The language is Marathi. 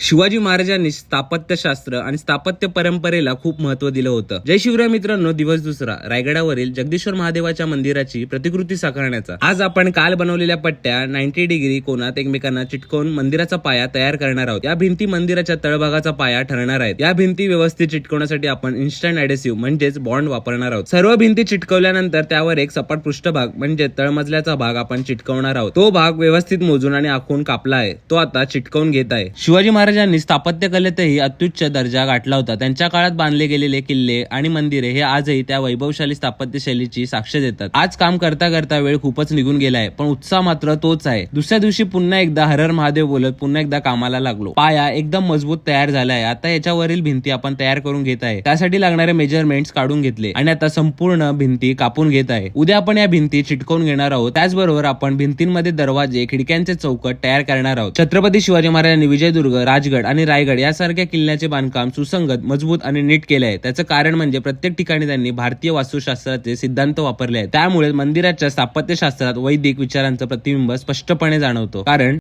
शिवाजी महाराजांनी स्थापत्यशास्त्र आणि स्थापत्य परंपरेला खूप महत्व दिलं होतं. जय शिवराय मित्रांनो, दिवस दुसरा रायगडावरील जगदीश्वर महादेवाच्या मंदिराची प्रतिकृती साकारण्याचा. आज आपण काल बनवलेल्या पट्ट्या 90 डिग्री कोनात एकमेकांना चिटकवून मंदिराचा पाया तयार करणार आहोत. या भिंती मंदिराच्या तळभागाचा पाया ठरणार आहेत. या भिंती व्यवस्थित चिटकवण्यासाठी आपण इन्स्टंट ऍडेसिव्ह म्हणजेच बॉन्ड वापरणार आहोत. सर्व भिंती चिटकवल्यानंतर त्यावर एक सपाट पृष्ठभाग म्हणजे तळमजल्याचा भाग आपण चिटकवणार आहोत. तो भाग व्यवस्थित मोजून आणि आखून कापला आहे. तो आता चिटकवून घेत आहे. शिवाजी महाराजांनी स्थापत्यकलेतही अत्युच्च दर्जा गाठला होता. त्यांच्या काळात बांधले गेलेले किल्ले आणि मंदिरे हे आजही त्या वैभवशाली स्थापत्य शैलीची साक्ष देतात. आज काम करता करता वेळ खूपच निघून गेलाय, पण उत्साह मात्र तोच आहे. दुसऱ्या दिवशी पुन्हा एकदा हर हर महादेव बोलत पुन्हा एकदा कामाला लागलो. पाया एकदम मजबूत तयार झालाय. आता याच्यावरील भिंती आपण तयार करून घेत आहे. त्यासाठी लागणारे मेजरमेंट्स काढून घेतले आणि आता संपूर्ण भिंती कापून घेत आहे. उद्या आपण या भिंती चिटकवून घेणार आहोत. त्याचबरोबर आपण भिंतींमध्ये दरवाजे, खिडक्यांचे चौकट तयार करणार आहोत. छत्रपती शिवाजी महाराजांनी विजयदुर्ग, राजगड आणि रायगड यासारख्या किल्ल्याचे बांधकाम सुसंगत, मजबूत आणि नीट केले आहे. त्याचं कारण म्हणजे प्रत्येक ठिकाणी त्यांनी भारतीय वास्तुशास्त्राचे सिद्धांत वापरले आहेत. त्यामुळे मंदिराच्या स्थापत्यशास्त्रात वैदिक विचारांचं प्रतिबिंब स्पष्टपणे जाणवतो. कारण